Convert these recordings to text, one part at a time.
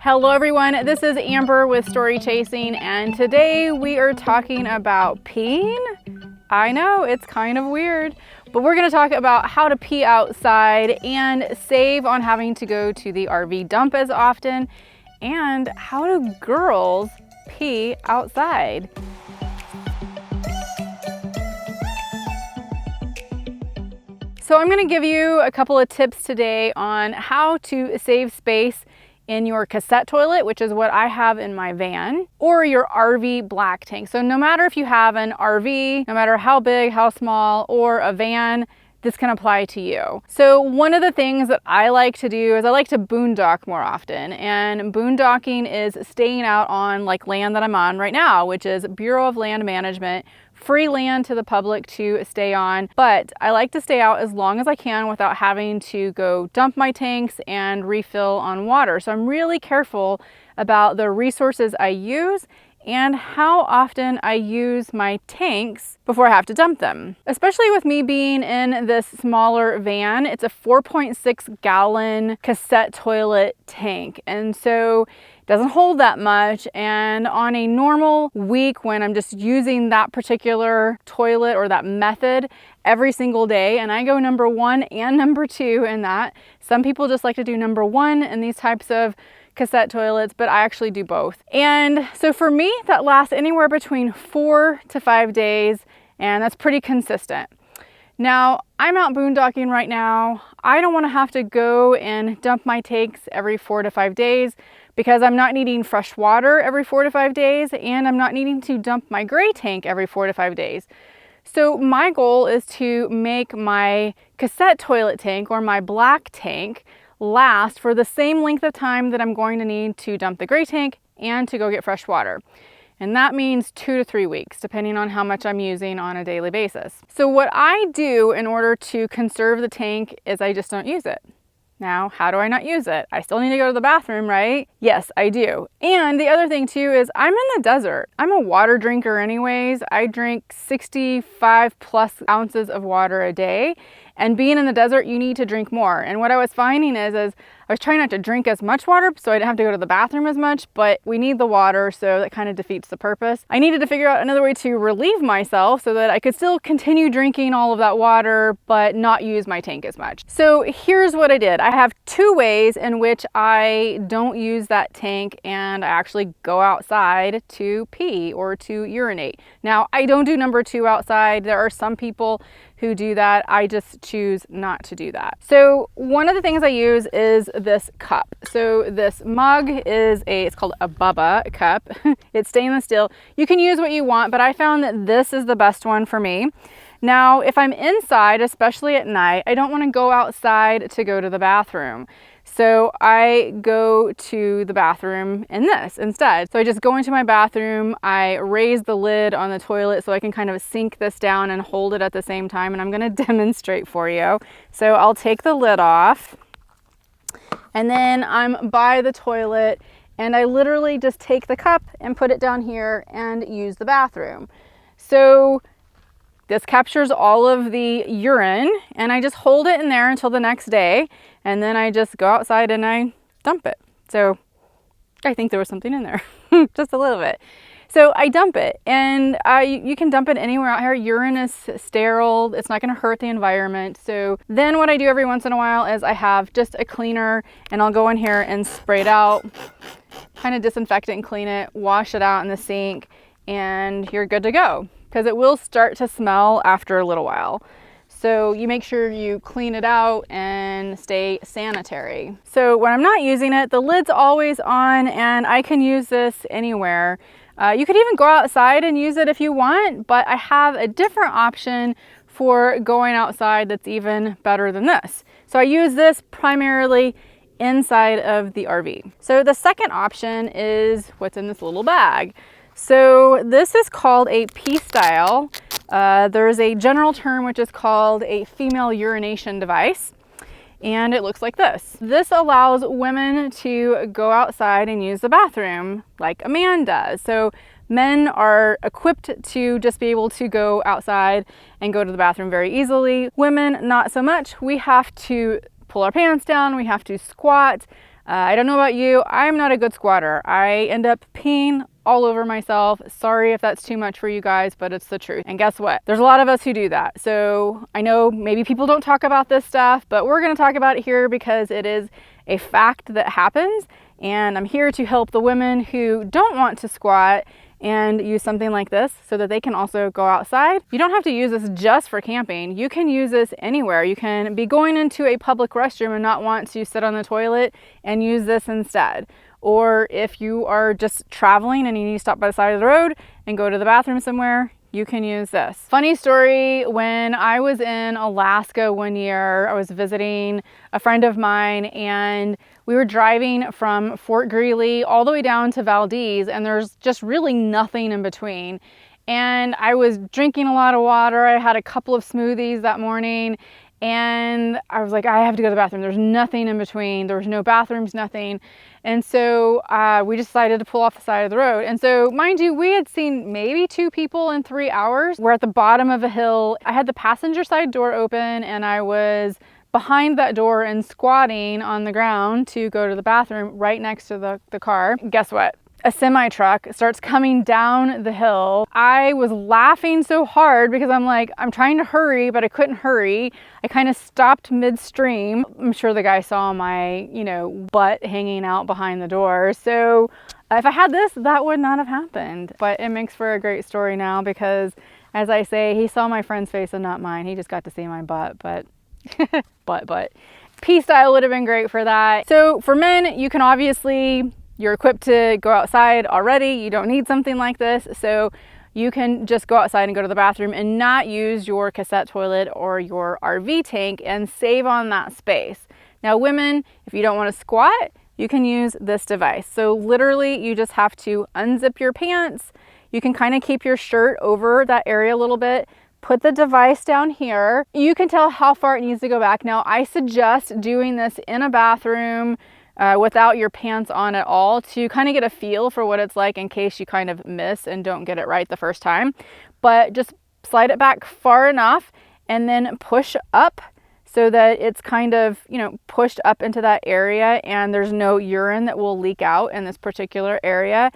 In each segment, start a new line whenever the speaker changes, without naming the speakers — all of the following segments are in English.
Hello everyone, this is Amber with Story Chasing, and today we are talking about peeing. I know, it's kind of weird, but we're going to talk about how to pee outside and save on having to go to the RV dump as often, and how do girls pee outside. So I'm going to give you a couple of tips today on how to save space in your cassette toilet, which is what I have in my van, or your RV black tank. So no matter if you have an RV, no matter how big, how small, or a van, this can apply to you. So one of the things that I like to do is I like to boondock more often. And boondocking is staying out on like land that I'm on right now, which is Bureau of Land Management, free land to the public to stay on. But I like to stay out as long as I can without having to go dump my tanks and refill on water. So I'm really careful about the resources I use and how often I use my tanks before I have to dump them. Especially with me being in this smaller van, it's a 4.6 gallon cassette toilet tank. And so it doesn't hold that much. And on a normal week when I'm just using that particular toilet or that method every single day, and I go number 1 and number 2 in that. Some people just like to do number 1 in these types of cassette toilets, but I actually do both. And so for me, that lasts anywhere between 4 to 5 days, and that's pretty consistent. Now, I'm out boondocking right now. I don't want to have to go and dump my tanks every 4 to 5 days because I'm not needing fresh water every 4 to 5 days, and I'm not needing to dump my gray tank every 4 to 5 days. So my goal is to make my cassette toilet tank or my black tank last for the same length of time that I'm going to need to dump the gray tank and to go get fresh water. And that means 2 to 3 weeks, depending on how much I'm using on a daily basis. So what I do in order to conserve the tank is I just don't use it. Now, how do I not use it? I still need to go to the bathroom, right? Yes, I do. And the other thing too is I'm in the desert. I'm a water drinker anyways. I drink 65 plus ounces of water a day. And being in the desert, you need to drink more. And what I was finding is I was trying not to drink as much water so I didn't have to go to the bathroom as much, but we need the water, so that kind of defeats the purpose. I needed to figure out another way to relieve myself so that I could still continue drinking all of that water, but not use my tank as much. So here's what I did. I have 2 ways in which I don't use that tank and I actually go outside to pee or to urinate. Now, I don't do number 2 outside. There are some people who do that. I just choose not to do that. So one of the things I use is this cup. So this mug is it's called a Bubba cup. It's stainless steel. You can use what you want, but I found that this is the best one for me. Now, if I'm inside, especially at night, I don't want to go outside to go to the bathroom. So I go to the bathroom in this instead. So I just go into my bathroom, I raise the lid on the toilet so I can kind of sink this down and hold it at the same time. And I'm going to demonstrate for you. So I'll take the lid off and then I'm by the toilet and I literally just take the cup and put it down here and use the bathroom. So this captures all of the urine and I just hold it in there until the next day. And then I just go outside and I dump it. So I think there was something in there, just a little bit. So I dump it, and you can dump it anywhere out here. Urine is sterile. It's not going to hurt the environment. So then what I do every once in a while is I have just a cleaner and I'll go in here and spray it out, kind of disinfect it and clean it, wash it out in the sink, and you're good to go because it will start to smell after a little while. So you make sure you clean it out and stay sanitary. So when I'm not using it, the lid's always on and I can use this anywhere. You could even go outside and use it if you want, but I have a different option for going outside that's even better than this. So I use this primarily inside of the RV. So the second option is what's in this little bag. So this is called a PStyle. There's a general term which is called a female urination device, and it looks like this. This allows women to go outside and use the bathroom like a man does. So men are equipped to just be able to go outside and go to the bathroom very easily. Women, not so much. We have to pull our pants down, we have to squat, I don't know about you, I'm not a good squatter. I end up peeing all over myself. Sorry if that's too much for you guys, but it's the truth. And guess what? There's a lot of us who do that. So I know maybe people don't talk about this stuff, but we're gonna talk about it here because it is a fact that happens. And I'm here to help the women who don't want to squat and use something like this so that they can also go outside. You don't have to use this just for camping. You can use this anywhere. You can be going into a public restroom and not want to sit on the toilet and use this instead. Or if you are just traveling and you need to stop by the side of the road and go to the bathroom somewhere, you can use this. Funny story, when I was in Alaska one year, I was visiting a friend of mine and we were driving from Fort Greely all the way down to Valdez, and there's just really nothing in between. And I was drinking a lot of water. I had a couple of smoothies that morning and I was like, I have to go to the bathroom. There's nothing in between. There was no bathrooms, nothing. And so we decided to pull off the side of the road. And so mind you, we had seen maybe 2 people in 3 hours. We're at the bottom of a hill. I had the passenger side door open and I was behind that door and squatting on the ground to go to the bathroom right next to the car. Guess what? A semi truck starts coming down the hill. I was laughing so hard because I'm like, I'm trying to hurry, but I couldn't hurry. I kind of stopped midstream. I'm sure the guy saw my, butt hanging out behind the door. So if I had this, that would not have happened. But it makes for a great story now because, as I say, he saw my friend's face and not mine. He just got to see my butt, but but PStyle would have been great for that. So for men, you can obviously, you're equipped to go outside already. You don't need something like this. So you can just go outside and go to the bathroom and not use your cassette toilet or your RV tank and save on that space. Now women, if you don't want to squat, you can use this device. So literally you just have to unzip your pants. You can kind of keep your shirt over that area a little bit. Put the device down here. You can tell how far it needs to go back. Now I suggest doing this in a bathroom without your pants on at all to kind of get a feel for what it's like in case you kind of miss and don't get it right the first time. But just slide it back far enough and then push up so that it's kind of, pushed up into that area and there's no urine that will leak out in this particular area.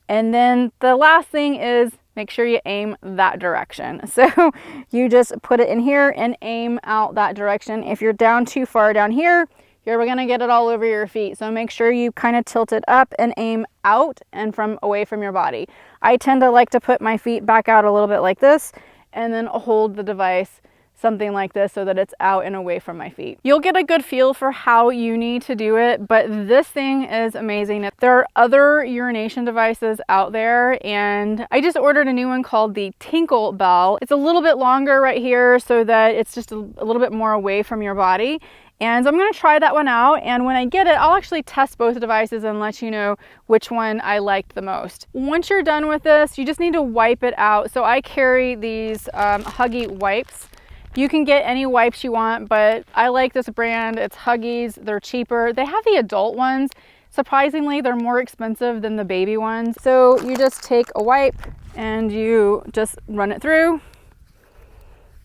And then the last thing is make sure you aim that direction. So you just put it in here and aim out that direction. If you're down too far down here, you're gonna get it all over your feet. So make sure you kind of tilt it up and aim out and away from your body. I tend to like to put my feet back out a little bit like this and then hold the device something like this so that it's out and away from my feet. You'll get a good feel for how you need to do it, but this thing is amazing. There are other urination devices out there and I just ordered a new one called the Tinkle Bell. It's a little bit longer right here so that it's just a little bit more away from your body. And so I'm gonna try that one out, and when I get it, I'll actually test both devices and let you know which one I liked the most. Once you're done with this, you just need to wipe it out. So I carry these Huggy wipes. You can get any wipes you want, but I like this brand. It's Huggies. They're cheaper. They have the adult ones. Surprisingly, they're more expensive than the baby ones. So you just take a wipe and you just run it through.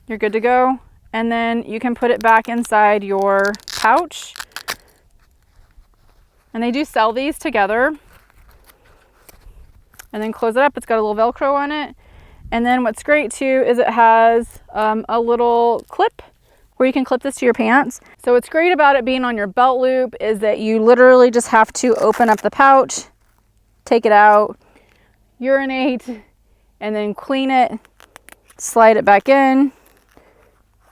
You're good to go. And then you can put it back inside your pouch. And they do sell these together. And then close it up. It's got a little Velcro on it. And then what's great too is it has a little clip where you can clip this to your pants. So what's great about it being on your belt loop is that you literally just have to open up the pouch, take it out, urinate, and then clean it, slide it back in.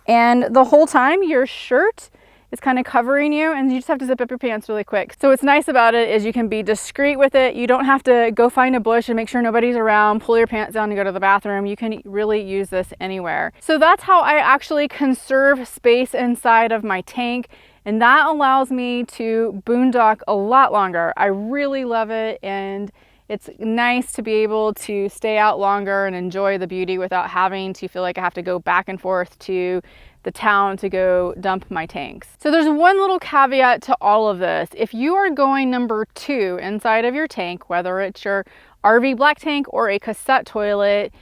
And the whole time your shirt is kind of covering you and you just have to zip up your pants really quick. So what's nice about it is you can be discreet with it. You don't have to go find a bush and make sure nobody's around, pull your pants down and go to the bathroom. You can really use this anywhere. So that's how I actually conserve space inside of my tank. And that allows me to boondock a lot longer. I really love it. And it's nice to be able to stay out longer and enjoy the beauty without having to feel like I have to go back and forth to the town to go dump my tanks. So there's one little caveat to all of this. If you are going number 2 inside of your tank, whether it's your RV black tank or a cassette toilet,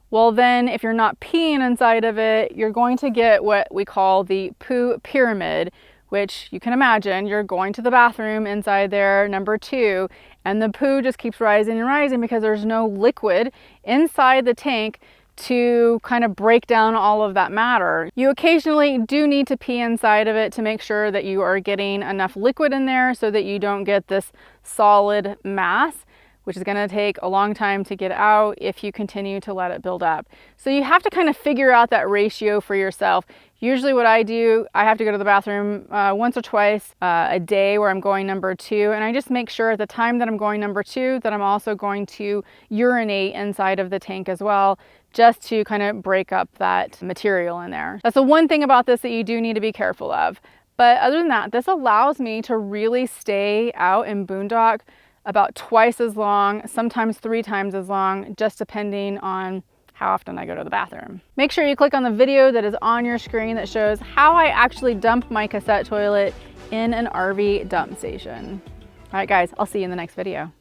well then if you're not peeing inside of it, you're going to get what we call the poo pyramid, which you can imagine you're going to the bathroom inside there, number 2, and the poo just keeps rising and rising because there's no liquid inside the tank to kind of break down all of that matter. You occasionally do need to pee inside of it to make sure that you are getting enough liquid in there so that you don't get this solid mass, which is going to take a long time to get out if you continue to let it build up. So you have to kind of figure out that ratio for yourself. Usually what I do, I have to go to the bathroom once or twice a day where I'm going number 2, and I just make sure at the time that I'm going number 2 that I'm also going to urinate inside of the tank as well, just to kind of break up that material in there. That's the one thing about this that you do need to be careful of. But other than that, this allows me to really stay out in boondock about twice as long, sometimes 3 times as long, just depending on how often I go to the bathroom. Make sure you click on the video that is on your screen that shows how I actually dump my cassette toilet in an RV dump station. All right guys, I'll see you in the next video.